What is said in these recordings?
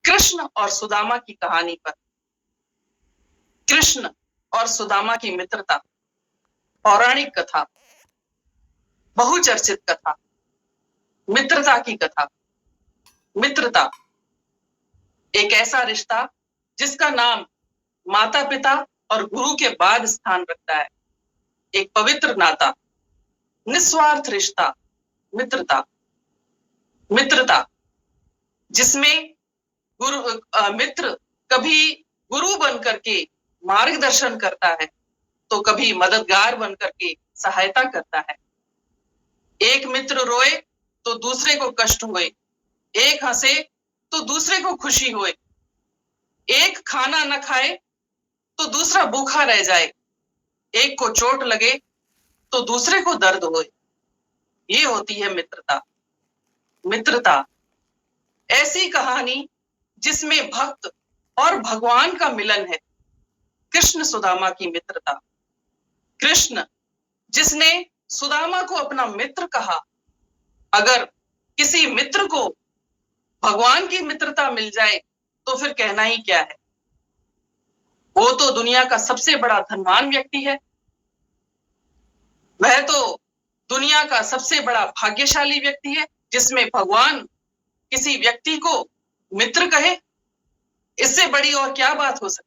कृष्ण और सुदामा की कहानी पर। कृष्ण और सुदामा की मित्रता, पौराणिक कथा, बहुचर्चित कथा, मित्रता की कथा। मित्रता एक ऐसा रिश्ता जिसका नाम माता पिता और गुरु के बाद स्थान रखता है। एक पवित्र नाता, निस्वार्थ रिश्ता, मित्रता। मित्रता जिसमें मित्र कभी गुरु बन करके मार्गदर्शन करता है तो कभी मददगार बन करके सहायता करता है। एक मित्र रोए तो दूसरे को कष्ट हुए, एक हंसे तो दूसरे को खुशी होए, एक खाना न खाए तो दूसरा भूखा रह जाए, एक को चोट लगे तो दूसरे को दर्द होए। ये होती है मित्रता। मित्रता ऐसी कहानी जिसमें भक्त और भगवान का मिलन है। कृष्ण सुदामा की मित्रता। कृष्ण जिसने सुदामा को अपना मित्र कहा। अगर किसी मित्र को भगवान की मित्रता मिल जाए तो फिर कहना ही क्या है। वो तो दुनिया का सबसे बड़ा धनवान व्यक्ति है। वह तो दुनिया का सबसे बड़ा भाग्यशाली व्यक्ति है जिसमें भगवान किसी व्यक्ति को मित्र कहे। इससे बड़ी और क्या बात हो सकती।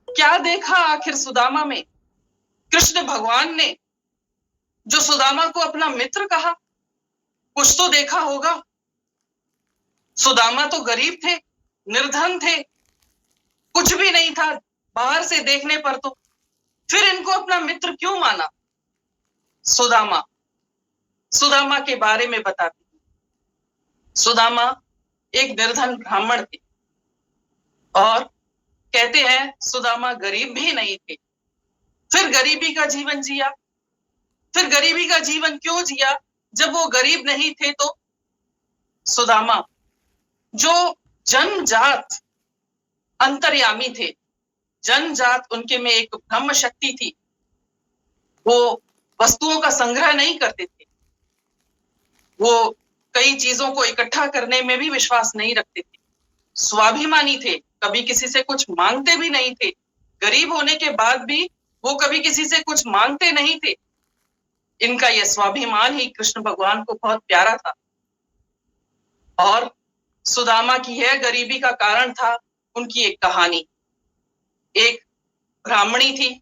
क्या देखा आखिर सुदामा में कृष्ण भगवान ने जो सुदामा को अपना मित्र कहा। कुछ तो देखा होगा। सुदामा तो गरीब थे, निर्धन थे, कुछ भी नहीं था बाहर से देखने पर तो फिर इनको अपना मित्र क्यों माना। सुदामा के बारे में बताती हूँ। सुदामा एक निर्धन ब्राह्मण थे और कहते हैं सुदामा गरीब भी नहीं थे। फिर गरीबी का जीवन जिया। फिर गरीबी का जीवन क्यों जिया जब वो गरीब नहीं थे तो। सुदामा जो जन्मजात अंतर्यामी थे, जन्मजात उनके में एक ब्रह्म शक्ति थी। वो वस्तुओं का संग्रह नहीं करते थे। वो कई चीजों को इकट्ठा करने में भी विश्वास नहीं रखते थे। स्वाभिमानी थे, कभी किसी से कुछ मांगते भी नहीं थे। गरीब होने के बाद भी वो कभी किसी से कुछ मांगते नहीं थे। इनका यह स्वाभिमान ही कृष्ण भगवान को बहुत प्यारा था। और सुदामा की यह गरीबी का कारण था उनकी एक कहानी। एक ब्राह्मणी थी,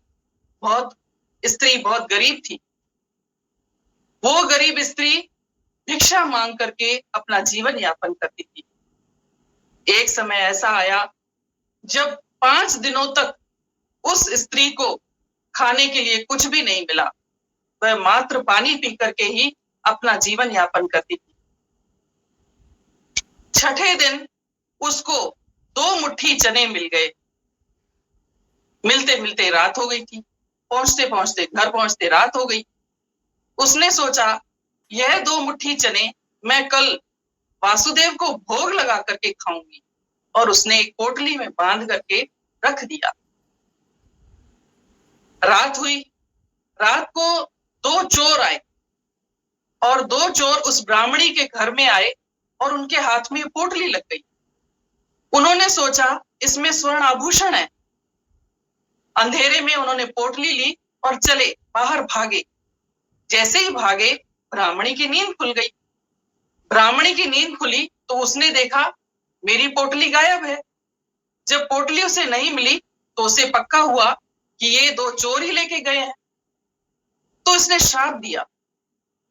स्त्री बहुत गरीब थी। वो गरीब स्त्री भिक्षा मांग करके अपना जीवन यापन करती थी। एक समय ऐसा आया जब 5 दिनों तक उस स्त्री को खाने के लिए कुछ भी नहीं मिला। वह मात्र पानी पी करके ही अपना जीवन यापन करती थी। छठे दिन उसको 2 मुट्ठी चने मिल गए। मिलते मिलते रात हो गई थी। पहुंचते पहुंचते घर पहुंचते रात हो गई। उसने सोचा यह 2 मुट्ठी चने मैं कल वासुदेव को भोग लगा करके खाऊंगी। और उसने एक पोटली में बांध करके रख दिया। रात हुई। रात को 2 चोर आए और 2 चोर उस ब्राह्मणी के घर में आए और उनके हाथ में पोटली लग गई। उन्होंने सोचा इसमें स्वर्ण आभूषण है। अंधेरे में उन्होंने पोटली ली और चले बाहर भागे। जैसे ही भागे ब्राह्मणी की नींद खुल गई। ब्राह्मणी की नींद खुली तो उसने देखा मेरी पोटली गायब है। जब पोटली उसे नहीं मिली तो उसे पक्का हुआ कि ये 2 चोर ही लेके गए हैं। तो इसने श्राप दिया,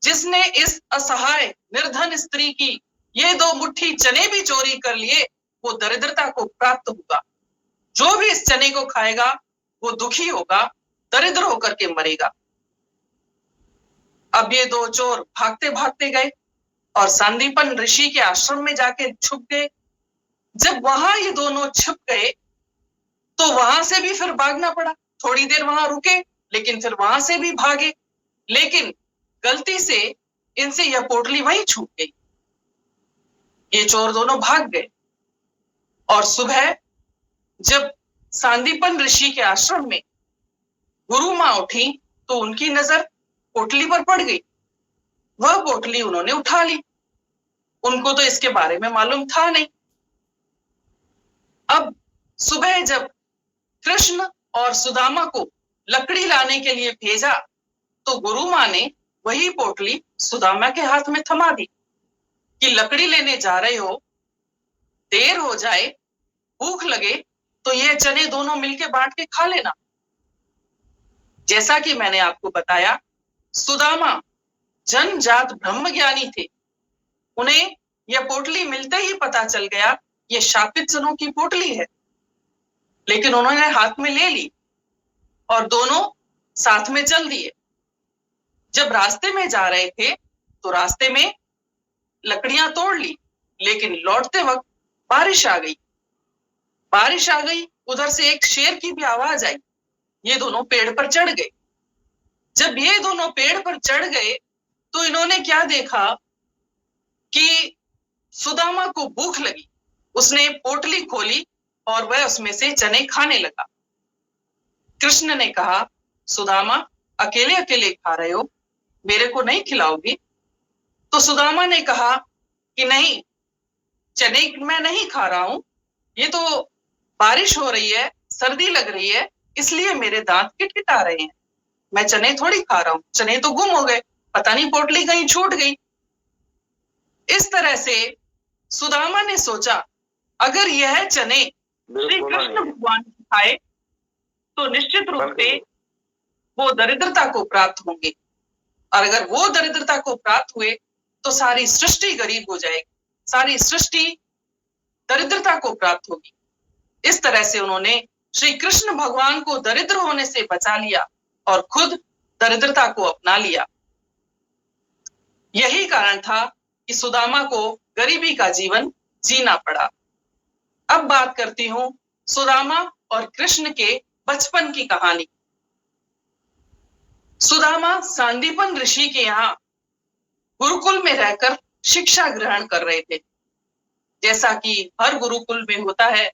जिसने इस असहाय निर्धन स्त्री की ये 2 मुट्ठी चने भी चोरी कर लिए वो दरिद्रता को प्राप्त होगा। जो भी इस चने को खाएगा वो दुखी होगा, दरिद्र होकर के मरेगा। अब ये 2 चोर भागते भागते गए और सांदीपन ऋषि के आश्रम में जाके छुप गए। जब वहां ये दोनों छिप गए तो वहां से भी फिर भागना पड़ा। थोड़ी देर वहां रुके लेकिन फिर वहां से भी भागे। लेकिन गलती से इनसे यह पोटली वहीं छूट गई। ये चोर दोनों भाग गए और सुबह जब सांदीपन ऋषि के आश्रम में गुरु मां उठी तो उनकी नजर पोटली पर पड़ गई। वह पोटली उन्होंने उठा ली। उनको तो इसके बारे में मालूम था नहीं। अब सुबह जब कृष्ण और सुदामा को लकड़ी लाने के लिए भेजा तो गुरु माँ ने वही पोटली सुदामा के हाथ में थमा दी कि लकड़ी लेने जा रहे हो, देर हो जाए, भूख लगे तो ये चने दोनों मिलके बांट के खा लेना। जैसा कि मैंने आपको बताया, सुदामा जनजात ब्रह्मज्ञानी थे। उन्हें यह पोटली मिलते ही पता चल गया ये शापित चनों की पोटली है, लेकिन उन्होंने हाथ में ले ली और दोनों साथ में चल दिए। जब रास्ते में जा रहे थे तो रास्ते में लकड़ियां तोड़ ली, लेकिन लौटते वक्त बारिश आ गई। बारिश आ गई, उधर से एक शेर की भी आवाज आई। ये दोनों पेड़ पर चढ़ गए। जब ये दोनों पेड़ पर चढ़ गए तो इन्होंने क्या देखा कि सुदामा को भूख लगी। उसने पोटली खोली और वह उसमें से चने खाने लगा। कृष्ण ने कहा, सुदामा अकेले अकेले खा रहे हो, मेरे को नहीं खिलाओगे? तो सुदामा ने कहा कि नहीं, चने मैं नहीं खा रहा हूं, ये तो बारिश हो रही है, सर्दी लग रही है, इसलिए मेरे दांत किटकिटा रहे हैं। मैं चने थोड़ी खा रहा हूं, चने तो गुम हो गए, पता नहीं पोटली कहीं छूट गई। इस तरह से सुदामा ने सोचा, अगर यह चने श्री कृष्ण भगवान खाए तो निश्चित रूप से वो दरिद्रता को प्राप्त होंगे, और अगर वो दरिद्रता को प्राप्त हुए तो सारी सृष्टि गरीब हो जाएगी, सारी सृष्टि दरिद्रता को प्राप्त होगी। इस तरह से उन्होंने श्री कृष्ण भगवान को दरिद्र होने से बचा लिया और खुद दरिद्रता को अपना लिया। यही कारण था कि सुदामा को गरीबी का जीवन जीना पड़ा। अब बात करती हूं सुदामा और कृष्ण के बचपन की कहानी। सुदामा सांदीपन ऋषि के यहाँ गुरुकुल में रहकर शिक्षा ग्रहण कर रहे थे। जैसा कि हर गुरुकुल में होता है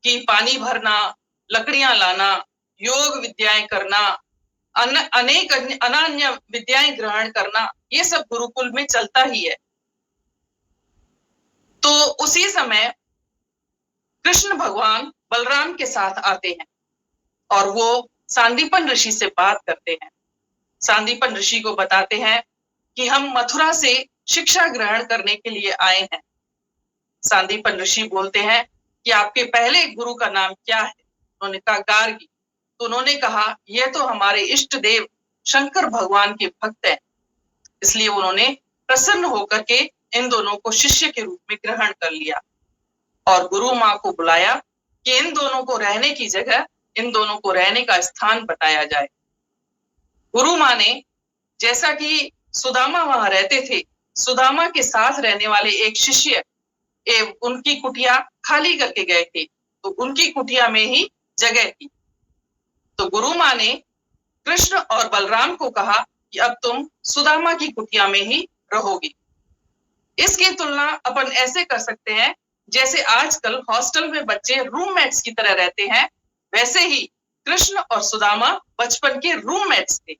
कि पानी भरना, लकड़ियां लाना, योग विद्याएं करना, अनेक अनन्य विद्याएं ग्रहण करना, ये सब गुरुकुल में चलता ही है। तो उसी समय कृष्ण भगवान बलराम के साथ आते हैं और वो सांदीपन ऋषि से बात करते हैं। सांदीपन ऋषि को बताते हैं कि हम मथुरा से शिक्षा ग्रहण करने के लिए आए हैं। सांदीपन ऋषि बोलते हैं कि आपके पहले गुरु का नाम क्या है? उन्होंने कहा गार्गी। तो उन्होंने कहा यह तो हमारे इष्ट देव शंकर भगवान के भक्त हैं, इसलिए उन्होंने प्रसन्न होकर के इन दोनों को शिष्य के रूप में ग्रहण कर लिया और गुरु माँ को बुलाया कि इन दोनों को रहने की जगह, इन दोनों को रहने का स्थान बताया जाए। गुरु माँ ने, जैसा कि सुदामा वहां रहते थे, सुदामा के साथ रहने वाले एक शिष्य उनकी कुटिया खाली करके गए थे, तो उनकी कुटिया में ही जगह थी। तो गुरु माँ ने कृष्ण और बलराम को कहा कि अब तुम सुदामा की कुटिया में ही रहोगे। इसकी तुलना अपन ऐसे कर सकते हैं जैसे आजकल हॉस्टल में बच्चे रूममेट्स की तरह रहते हैं, वैसे ही कृष्ण और सुदामा बचपन के रूममेट्स थे।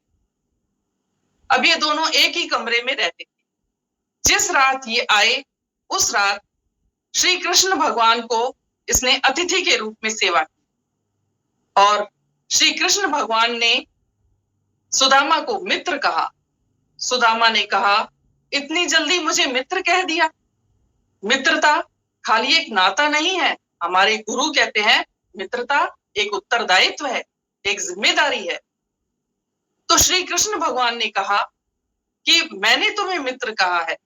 अब ये दोनों एक ही कमरे में रहते थे। जिस रात ये आए उस रात श्री कृष्ण भगवान को इसने अतिथि के रूप में सेवा की और श्री कृष्ण भगवान ने सुदामा को मित्र कहा। सुदामा ने कहा, इतनी जल्दी मुझे मित्र कह दिया? मित्रता खाली एक नाता नहीं है, हमारे गुरु कहते हैं मित्रता एक उत्तरदायित्व है, एक जिम्मेदारी है। तो श्री कृष्ण भगवान ने कहा कि मैंने तुम्हें मित्र कहा है,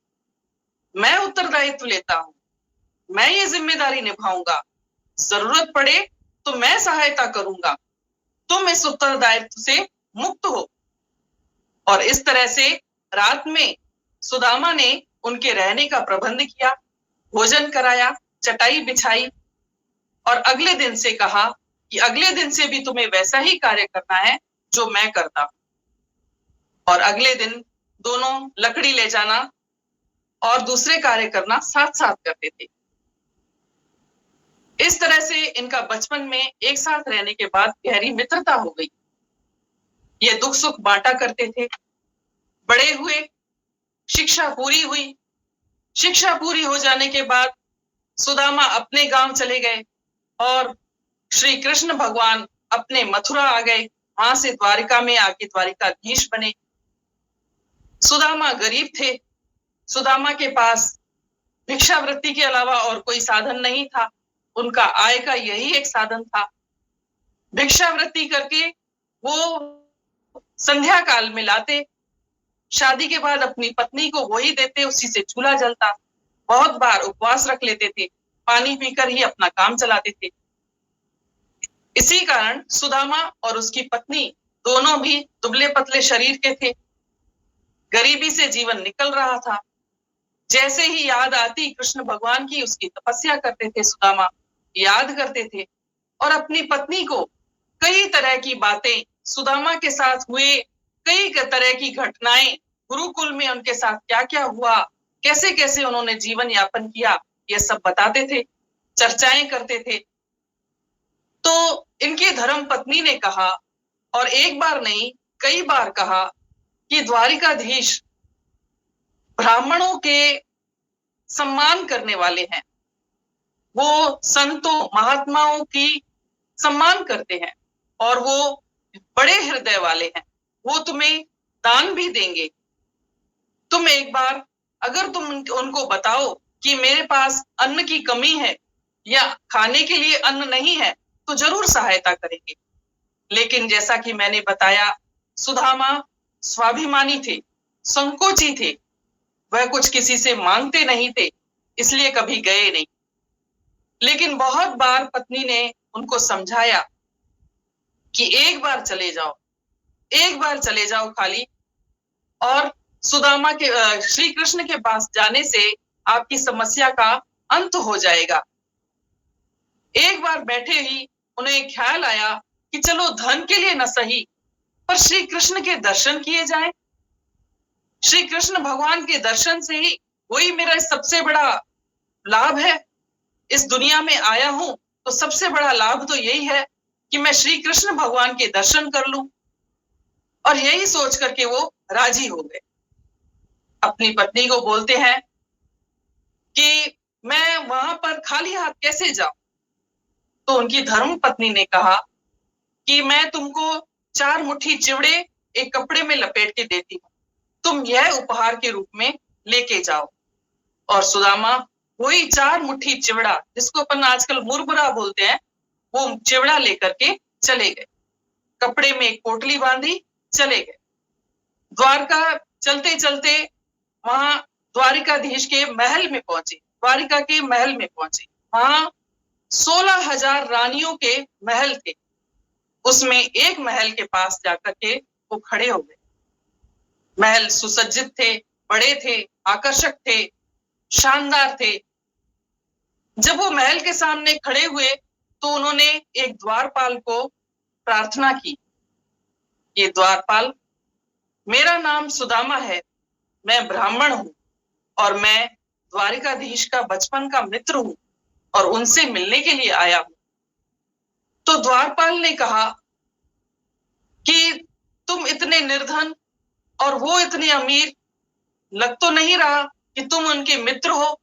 मैं उत्तरदायित्व लेता हूं, मैं ये जिम्मेदारी निभाऊंगा, जरूरत पड़े तो मैं सहायता करूंगा, तुम इस उत्तरदायित्व से मुक्त हो। और इस तरह से रात में सुदामा ने उनके रहने का प्रबंध किया, भोजन कराया, चटाई बिछाई और अगले दिन से कहा कि अगले दिन से भी तुम्हें वैसा ही कार्य करना है जो मैं करता हूं। और अगले दिन दोनों लकड़ी ले जाना और दूसरे कार्य करना साथ साथ करते थे। इस तरह से इनका बचपन में एक साथ रहने के बाद गहरी मित्रता हो गई। ये दुख सुख बांटा करते थे। बड़े हुए, शिक्षा पूरी हुई। शिक्षा पूरी हो जाने के बाद सुदामा अपने गांव चले गए और श्री कृष्ण भगवान अपने मथुरा आ गए, वहां से द्वारिका में आके द्वारिकाधीश बने। सुदामा गरीब थे, सुदामा के पास भिक्षावृत्ति के अलावा और कोई साधन नहीं था, उनका आय का यही एक साधन था। भिक्षावृत्ति करके वो संध्या काल में लाते, शादी के बाद अपनी पत्नी को वही देते, उसी से चूल्हा जलता। बहुत बार उपवास रख लेते थे, पानी पीकर ही अपना काम चलाते थे। इसी कारण सुदामा और उसकी पत्नी दोनों भी दुबले पतले शरीर के थे, गरीबी से जीवन निकल रहा था। जैसे ही याद आती कृष्ण भगवान की, उसकी तपस्या करते थे सुदामा, याद करते थे और अपनी पत्नी को कई तरह की बातें, सुदामा के साथ हुए कई तरह की घटनाएं, गुरुकुल में उनके साथ क्या क्या हुआ, कैसे कैसे उन्होंने जीवन यापन किया, ये सब बताते थे, चर्चाएं करते थे। तो इनकी धर्म पत्नी ने कहा, और एक बार नहीं कई बार कहा, कि द्वारिकाधीश ब्राह्मणों के सम्मान करने वाले हैं, वो संतों महात्माओं की सम्मान करते हैं और वो बड़े हृदय वाले हैं, वो तुम्हें दान भी देंगे। तुम एक बार अगर तुम उनको बताओ कि मेरे पास अन्न की कमी है या खाने के लिए अन्न नहीं है, तो जरूर सहायता करेंगे। लेकिन जैसा कि मैंने बताया, सुदामा स्वाभिमानी थे, संकोची थे, वह कुछ किसी से मांगते नहीं थे, इसलिए कभी गए नहीं। लेकिन बहुत बार पत्नी ने उनको समझाया कि एक बार चले जाओ, एक बार चले जाओ खाली, और सुदामा के श्री कृष्ण के पास जाने से आपकी समस्या का अंत हो जाएगा। एक बार बैठे ही उन्हें ख्याल आया कि चलो धन के लिए न सही, पर श्री कृष्ण के दर्शन किए जाएं। श्री कृष्ण भगवान के दर्शन से ही वही मेरा सबसे बड़ा लाभ है। इस दुनिया में आया हूं तो सबसे बड़ा लाभ तो यही है कि मैं श्री कृष्ण भगवान के दर्शन कर लूं। और यही सोच करके वो राजी हो गए। अपनी पत्नी को बोलते हैं कि मैं वहां पर खाली हाथ कैसे जाऊं। तो उनकी धर्म पत्नी ने कहा कि मैं तुमको 4 मुट्ठी चिवड़े एक कपड़े में लपेट के देती हूँ, तुम यह उपहार के रूप में लेके जाओ। और सुदामा वही 4 मुट्ठी चिवड़ा, जिसको अपन आजकल मुरमुरा बोलते हैं, वो चिवड़ा लेकर के चले गए। कपड़े में एक पोटली बांधी, चले गए। द्वारका चलते चलते वहां द्वारिकाधीश के महल में पहुंचे, द्वारिका के महल में पहुंचे। वहां 16,000 रानियों के महल थे। उसमें एक महल के पास जाकर के वो खड़े हो गए। महल सुसज्जित थे, बड़े थे, आकर्षक थे, शानदार थे। जब वो महल के सामने खड़े हुए तो उन्होंने एक द्वारपाल को प्रार्थना की, ये द्वारपाल, मेरा नाम सुदामा है, मैं ब्राह्मण हूं और मैं द्वारिकाधीश का बचपन का मित्र हूं और उनसे मिलने के लिए आया हूं। तो द्वारपाल ने कहा कि तुम इतने निर्धन और वो इतने अमीर, लग तो नहीं रहा कि तुम उनके मित्र हो।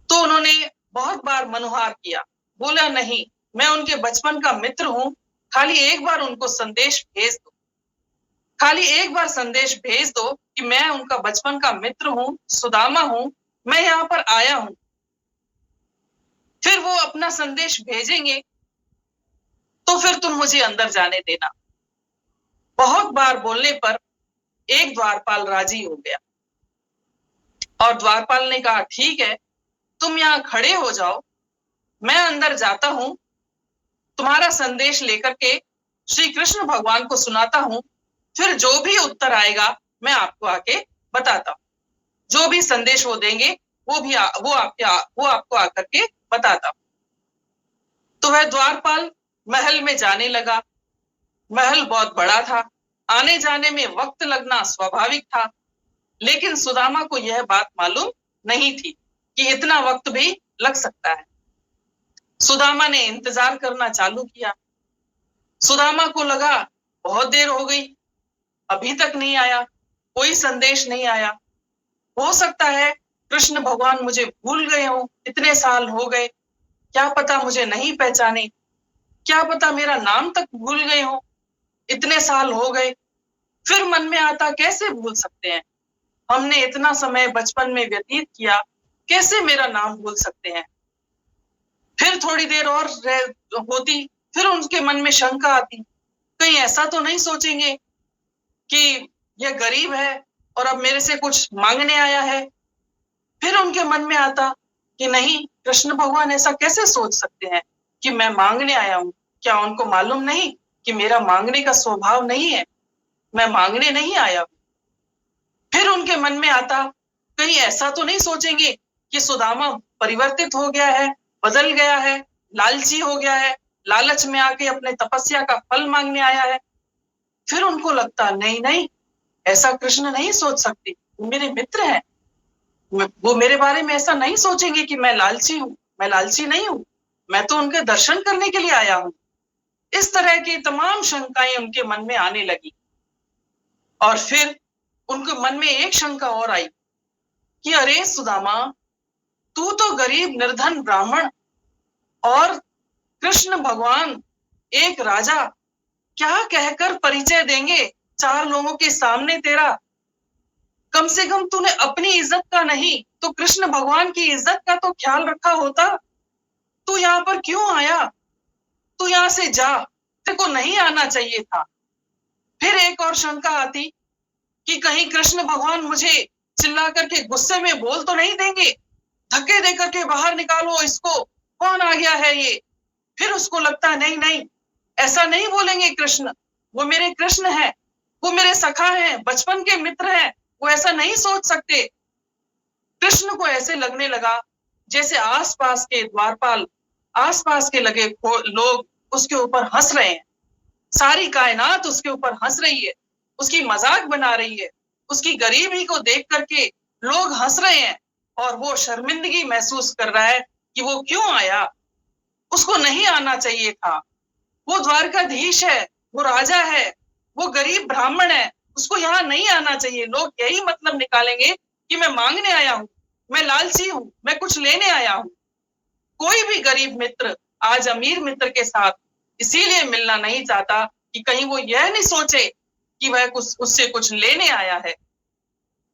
तो उन्होंने बहुत बार मनुहार किया, बोला नहीं, मैं उनके बचपन का मित्र हूं, खाली एक बार उनको संदेश भेज दो, खाली एक बार संदेश भेज दो कि मैं उनका बचपन का मित्र हूं, सुदामा हूं, मैं यहां पर आया हूं। फिर वो अपना संदेश भेजेंगे तो फिर तुम मुझे अंदर जाने देना। बहुत बार बोलने पर एक द्वारपाल राजी हो गया और द्वारपाल ने कहा, ठीक है, तुम यहां खड़े हो जाओ, मैं अंदर जाता हूं, तुम्हारा संदेश लेकर के श्री कृष्ण भगवान को सुनाता हूं, फिर जो भी उत्तर आएगा मैं आपको आके बताता हूं, जो भी संदेश वो देंगे वो आपको आकर के बताता हूं। तो वह द्वारपाल महल में जाने लगा। महल बहुत बड़ा था, आने जाने में वक्त लगना स्वाभाविक था, लेकिन सुदामा को यह बात मालूम नहीं थी कि इतना वक्त भी लग सकता है। सुदामा ने इंतजार करना चालू किया। सुदामा को लगा बहुत देर हो गई, अभी तक नहीं आया, कोई संदेश नहीं आया, हो सकता है कृष्ण भगवान मुझे भूल गए हो, इतने साल हो गए। क्या पता मुझे नहीं पहचाने, क्या पता मेरा नाम तक भूल गए हो, इतने साल हो गए। फिर मन में आता कैसे भूल सकते हैं, हमने इतना समय बचपन में व्यतीत किया, कैसे मेरा नाम भूल सकते हैं। फिर थोड़ी देर और होती, फिर उनके मन में शंका आती, कहीं ऐसा तो नहीं सोचेंगे कि यह गरीब है और अब मेरे से कुछ मांगने आया है। फिर उनके मन में आता कि नहीं, कृष्ण भगवान ऐसा कैसे सोच सकते हैं कि मैं मांगने आया हूं। क्या उनको मालूम नहीं कि मेरा मांगने का स्वभाव नहीं है, मैं मांगने नहीं आया हूं। फिर उनके मन में आता, कहीं ऐसा तो नहीं सोचेंगे कि सुदामा परिवर्तित हो गया है, बदल गया है, लालची हो गया है, लालच में आके अपने तपस्या का फल मांगने आया है। फिर उनको लगता नहीं नहीं, ऐसा कृष्ण नहीं सोच सकते, वो मेरे मित्र हैं, वो मेरे बारे में ऐसा नहीं सोचेंगे कि मैं लालची हूं। मैं लालची नहीं हूं, मैं तो उनके दर्शन करने के लिए आया हूं। इस तरह की तमाम शंकाएं उनके मन में आने लगी। और फिर उनके मन में एक शंका और आई कि अरे सुदामा, तू तो गरीब निर्धन ब्राह्मण और कृष्ण भगवान एक राजा, क्या कहकर परिचय देंगे चार लोगों के सामने तेरा। कम से कम तूने अपनी इज्जत का नहीं तो कृष्ण भगवान की इज्जत का तो ख्याल रखा होता। तू यहाँ पर क्यों आया, तू यहाँ से जा, तेरे को नहीं आना चाहिए था। फिर एक और शंका आती कि कहीं कृष्ण भगवान मुझे चिल्ला करके गुस्से में बोल तो नहीं देंगे, धक्के दे करके बाहर निकालो इसको, कौन आ गया है ये। फिर उसको लगता नहीं नहीं, ऐसा नहीं बोलेंगे कृष्ण, वो मेरे कृष्ण हैं, वो मेरे सखा हैं, बचपन के मित्र हैं, वो ऐसा नहीं सोच सकते। कृष्ण को ऐसे लगने लगा जैसे आसपास के द्वारपाल, आसपास के लगे लोग उसके ऊपर हंस रहे हैं, सारी कायनात उसके ऊपर हंस रही है, उसकी मजाक बना रही है, उसकी गरीबी को देख करके लोग हंस रहे हैं और वो शर्मिंदगी महसूस कर रहा है कि वो क्यों आया, उसको नहीं आना चाहिए था। वो द्वारकाधीश है, वो राजा है, वो गरीब ब्राह्मण है, उसको यहाँ नहीं आना चाहिए। लोग यही मतलब निकालेंगे कि मैं मांगने आया हूँ, मैं लालची हूँ, मैं कुछ लेने आया हूँ। कोई भी गरीब मित्र आज अमीर मित्र के साथ इसीलिए मिलना नहीं चाहता कि कहीं वो यह नहीं सोचे कि वह उससे कुछ लेने आया है।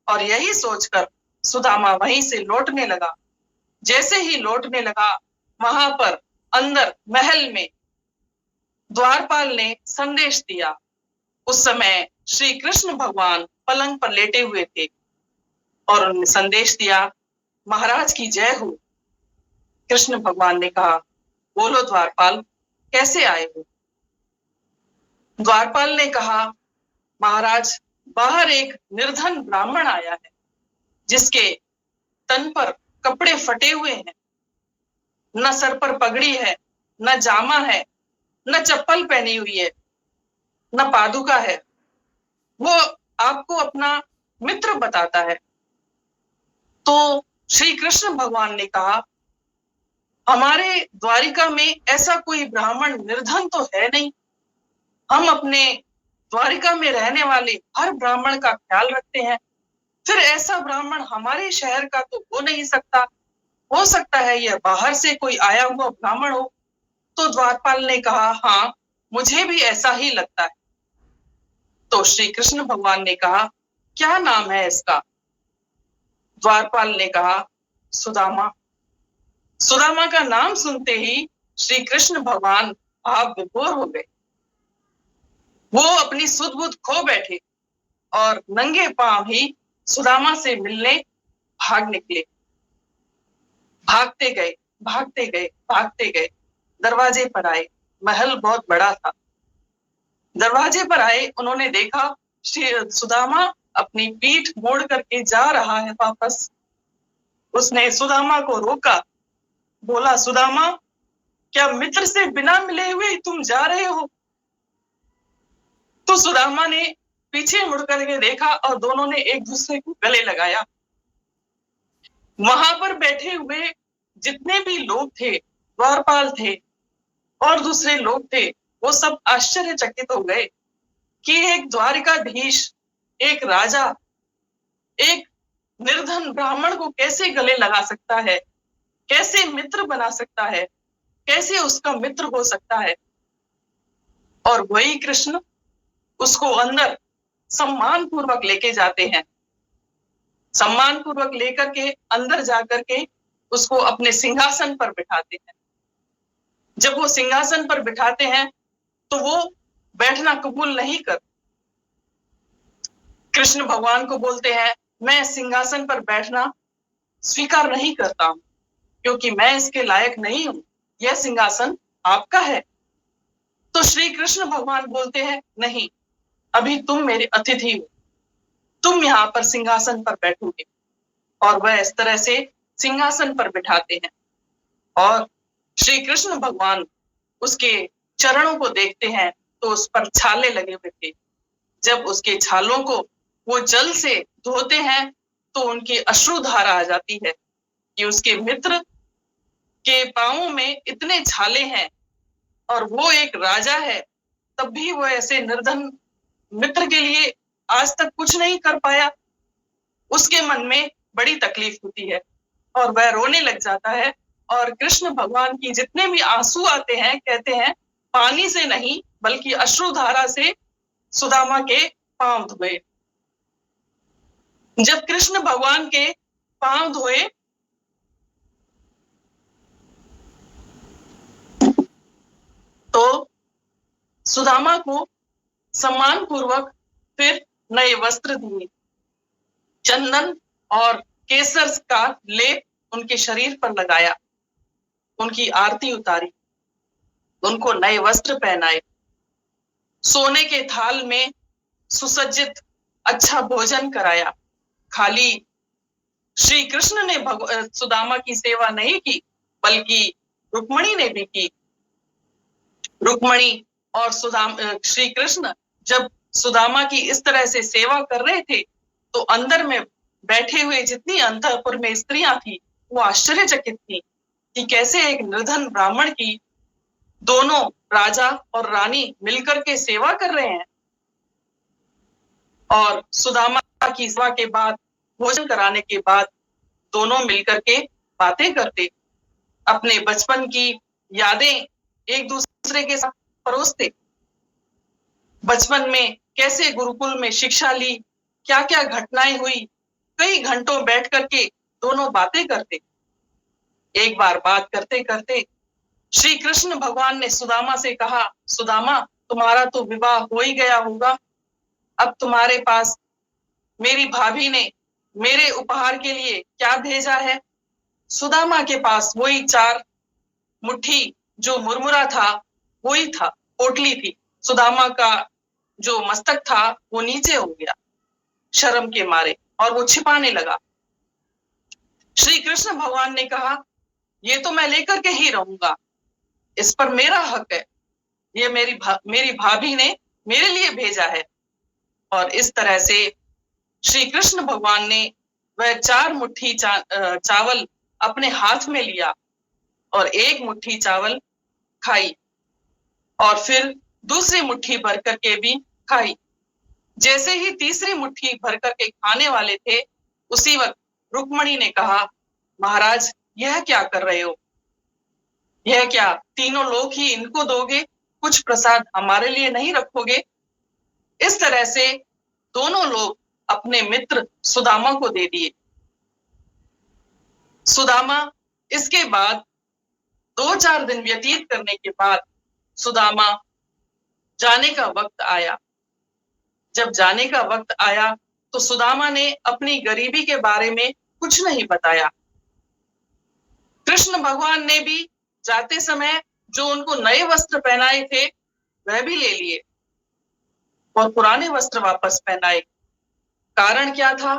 और यही सोचकर सुदामा वहीं से लौटने लगा। जैसे ही लौटने लगा, वहां पर अंदर महल में द्वारपाल ने संदेश दिया। उस समय श्री कृष्ण भगवान पलंग पर लेटे हुए थे और उन्होंने संदेश दिया, महाराज की जय हो। कृष्ण भगवान ने कहा, बोलो द्वारपाल, कैसे आए हो। द्वारपाल ने कहा, महाराज, बाहर एक निर्धन ब्राह्मण आया है जिसके तन पर कपड़े फटे हुए हैं, न सर पर पगड़ी है, न जामा है, न चप्पल पहनी हुई है, न पादुका है। वो आपको अपना मित्र बताता है। तो श्री कृष्ण भगवान ने कहा, हमारे द्वारिका में ऐसा कोई ब्राह्मण निर्धन तो है नहीं, हम अपने द्वारिका में रहने वाले हर ब्राह्मण का ख्याल रखते हैं, फिर ऐसा ब्राह्मण हमारे शहर का तो हो नहीं सकता, हो सकता है यह बाहर से कोई आया हुआ ब्राह्मण हो। तो द्वारपाल ने कहा, हाँ, मुझे भी ऐसा ही लगता है। तो श्री कृष्ण भगवान ने कहा, क्या नाम है इसका। द्वारपाल ने कहा, सुदामा। सुदामा का नाम सुनते ही श्री कृष्ण भगवान भाव विभोर हो गए। वो अपनी सुध बुध खो बैठे और नंगे पांव ही सुदामा से मिलने भाग निकले। भागते गए, भागते गए, भागते गए, दरवाजे पर आए। महल बहुत बड़ा था। दरवाजे पर आए, उन्होंने देखा श्री सुदामा अपनी पीठ मोड़ करके जा रहा है वापस। उसने सुदामा को रोका, बोला, सुदामा, क्या मित्र से बिना मिले हुए तुम जा रहे हो। तो सुदामा ने पीछे मुड़ करके देखा और दोनों ने एक दूसरे को गले लगाया। वहां पर बैठे हुए जितने भी लोग थे, द्वारपाल थे और दूसरे लोग थे, वो सब आश्चर्यचकित हो गए कि एक द्वारिकाधीश, एक राजा, एक निर्धन ब्राह्मण को कैसे गले लगा सकता है, कैसे मित्र बना सकता है। कैसे उसका मित्र हो सकता है। और वही कृष्ण उसको अंदर सम्मान पूर्वक लेके जाते हैं, सम्मान पूर्वक लेकर के अंदर जाकर के उसको अपने सिंहासन पर बिठाते हैं। जब वो सिंहासन पर बिठाते हैं तो वो बैठना कबूल नहीं कर, कृष्ण भगवान को बोलते हैं, मैं सिंहासन पर बैठना स्वीकार नहीं करता हूं, क्योंकि मैं इसके लायक नहीं हूं, यह सिंहासन आपका है। तो श्री कृष्ण भगवान बोलते हैं, नहीं, अभी तुम मेरे अतिथि हो, तुम यहाँ पर सिंहासन पर बैठोगे। और वह इस तरह से सिंहासन पर बिठाते हैं। और श्री कृष्ण भगवान उसके चरणों को देखते हैं तो उस पर छाले लगे हुए थे। जब उसके छालों को वो जल से धोते हैं तो उनकी अश्रुधारा आ जाती है कि उसके मित्र के पांवों में इतने छाले हैं और वो एक राजा है, तब भी वो ऐसे निर्धन मित्र के लिए आज तक कुछ नहीं कर पाया। उसके मन में बड़ी तकलीफ होती है और वह रोने लग जाता है। और कृष्ण भगवान की जितने भी आंसू आते हैं, कहते हैं पानी से नहीं बल्कि अश्रुधारा से सुदामा के पांव धोए। जब कृष्ण भगवान के पांव धोए तो सुदामा को सम्मान पूर्वक फिर नए वस्त्र दिए, चंदन और केसर का लेप उनके शरीर पर लगाया, उनकी आरती उतारी, उनको नए वस्त्र पहनाए, सोने के थाल में सुसज्जित अच्छा भोजन कराया। खाली श्री कृष्ण ने सुदामा की सेवा नहीं की, बल्कि रुक्मणी ने भी की। रुक्मणी और श्री कृष्ण जब सुदामा की इस तरह से सेवा कर रहे थे तो अंदर में बैठे हुए जितनी अंतःपुर में स्त्रियां थी वो आश्चर्यचकित थी कि कैसे एक निर्धन ब्राह्मण की दोनों राजा और रानी मिलकर के सेवा कर रहे हैं। और सुदामा की सेवा के बाद, भोजन कराने के बाद दोनों मिलकर के बातें करते, अपने बचपन की यादें एक दूसरे के साथ परोसते, बचपन में कैसे गुरुकुल में शिक्षा ली, क्या क्या घटनाएं हुई, कई घंटों बैठ करके दोनों बातें करते। एक बार बात करते करते श्री कृष्ण भगवान ने सुदामा से कहा, सुदामा, तुम्हारा तो विवाह हो ही गया होगा, अब तुम्हारे पास मेरी भाभी ने मेरे उपहार के लिए क्या भेजा है। सुदामा के पास वही 4 मुट्ठी जो मुरमुरा था वही था, पोटली थी। सुदामा का जो मस्तक था वो नीचे हो गया शर्म के मारे और वो छिपाने लगा। श्री कृष्ण भगवान ने कहा, ये तो मैं लेकर के ही रहूंगा, इस पर मेरा हक है, ये मेरी भाभी ने मेरे लिए भेजा है। और इस तरह से श्री कृष्ण भगवान ने वह 4 मुट्ठी चावल अपने हाथ में लिया और 1 मुट्ठी चावल खाई और फिर दूसरी मुट्ठी भर करके भी खाई। जैसे ही तीसरी मुट्ठी भर करके खाने वाले थे, उसी वक्त रुक्मणी ने कहा, महाराज, यह क्या कर रहे हो, यह क्या तीनों लोग ही इनको दोगे, कुछ प्रसाद हमारे लिए नहीं रखोगे। इस तरह से दोनों लोग अपने मित्र सुदामा को दे दिए। सुदामा इसके बाद 2-4 दिन व्यतीत करने के बाद सुदामा जाने का वक्त आया। जब जाने का वक्त आया तो सुदामा ने अपनी गरीबी के बारे में कुछ नहीं बताया। कृष्ण भगवान ने भी जाते समय जो उनको नए वस्त्र पहनाए थे वह भी ले लिए और पुराने वस्त्र वापस पहनाए। कारण क्या था?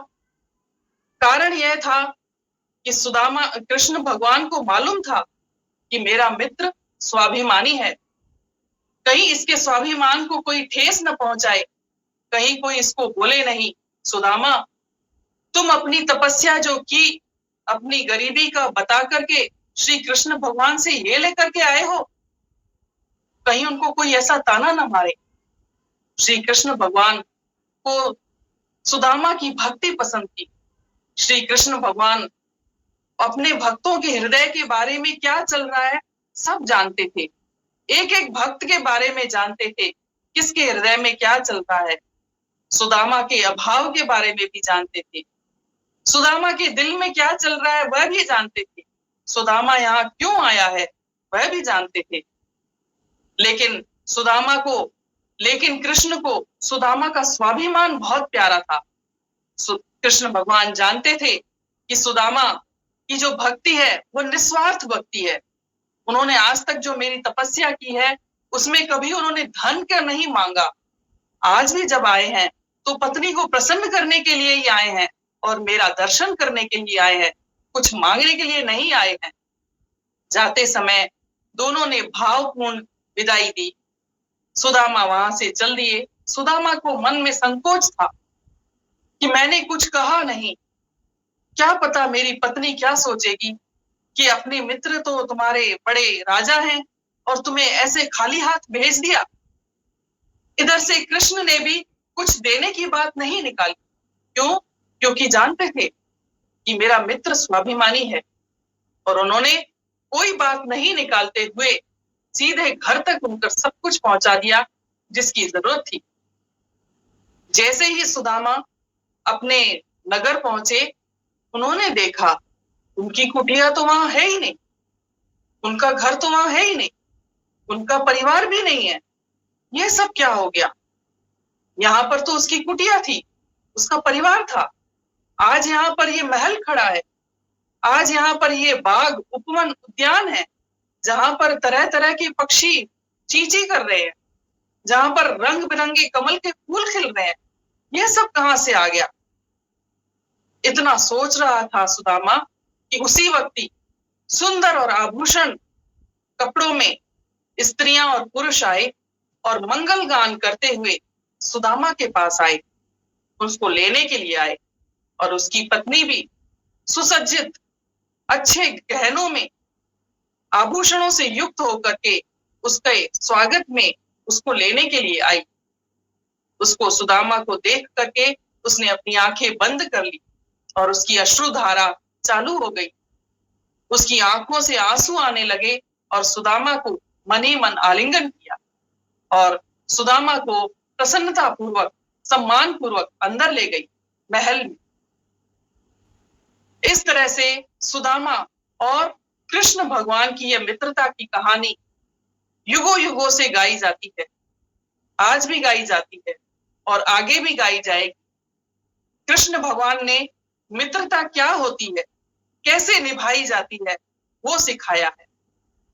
कारण यह था कि सुदामा, कृष्ण भगवान को मालूम था कि मेरा मित्र स्वाभिमानी है, कहीं इसके स्वाभिमान को कोई ठेस न पहुंचाए, कहीं कोई इसको बोले नहीं, सुदामा, तुम अपनी तपस्या जो की अपनी गरीबी का बता करके श्री कृष्ण भगवान से ये लेकर के आए हो, कहीं उनको कोई ऐसा ताना न मारे। श्री कृष्ण भगवान को सुदामा की भक्ति पसंद थी। श्री कृष्ण भगवान अपने भक्तों के हृदय के बारे में क्या चल रहा है सब जानते थे। एक एक भक्त के बारे में जानते थे, किसके हृदय में क्या चलता है। सुदामा के अभाव के बारे में भी जानते थे, सुदामा के दिल में क्या चल रहा है वह भी जानते थे, सुदामा यहाँ क्यों आया है वह भी जानते थे। लेकिन कृष्ण को सुदामा का स्वाभिमान बहुत प्यारा था। कृष्ण भगवान जानते थे कि सुदामा की जो भक्ति है वो निस्वार्थ भक्ति है। उन्होंने आज तक जो मेरी तपस्या की है उसमें कभी उन्होंने धन का नहीं मांगा। आज भी जब आए हैं तो पत्नी को प्रसन्न करने के लिए ही आए हैं और मेरा दर्शन करने के लिए आए हैं, कुछ मांगने के लिए नहीं आए हैं। जाते समय दोनों ने भावपूर्ण विदाई दी। सुदामा वहां से चल दिए। सुदामा को मन में संकोच था कि मैंने कुछ कहा नहीं, क्या पता मेरी पत्नी क्या सोचेगी कि अपने मित्र तो तुम्हारे बड़े राजा हैं और तुम्हें ऐसे खाली हाथ भेज दिया। इधर से कृष्ण ने भी कुछ देने की बात नहीं निकाली। क्यों? क्योंकि जानते थे कि मेरा मित्र स्वाभिमानी है और उन्होंने कोई बात नहीं निकालते हुए सीधे घर तक उनकर सब कुछ पहुंचा दिया जिसकी जरूरत थी। जैसे ही सुदामा अपने नगर पहुंचे, उन्होंने देखा उनकी कुटिया तो वहां है ही नहीं, उनका घर तो वहां है ही नहीं, उनका परिवार भी नहीं है। यह सब क्या हो गया? यहाँ पर तो उसकी कुटिया थी, उसका परिवार था। आज यहाँ पर ये महल खड़ा है, आज यहाँ पर ये बाग उपवन उद्यान है जहां पर तरह तरह के पक्षी चींची कर रहे हैं, जहां पर रंग बिरंगे कमल के फूल खिल रहे हैं। यह सब कहां से आ गया? इतना सोच रहा था सुदामा कि उसी वक्त ही सुंदर और आभूषण कपड़ों में स्त्रियां और पुरुष आए और मंगल गान करते हुए सुदामा के पास आए, उसको लेने के लिए आए। और उसकी पत्नी भी सुसज्जित अच्छे गहनों में आभूषणों से युक्त होकर के उसके स्वागत में उसको लेने के लिए आई। उसको सुदामा को देख करके उसने अपनी आंखें बंद कर ली और उसकी अश्रुधारा चालू हो गई। उसकी आंखों से आंसू आने लगे और सुदामा को मन ही मन आलिंगन किया और सुदामा को प्रसन्नता पूर्वक सम्मान पूर्वक अंदर ले गई महल में। इस तरह से सुदामा और कृष्ण भगवान की यह मित्रता की कहानी युगों युगों से गाई जाती है, आज भी गाई जाती है और आगे भी गाई जाएगी। कृष्ण भगवान ने मित्रता क्या होती है, कैसे निभाई जाती है, वो सिखाया है।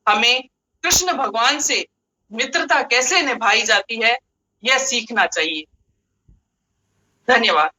हमें कृष्ण भगवान से मित्रता कैसे निभाई जाती है यह सीखना चाहिए। धन्यवाद।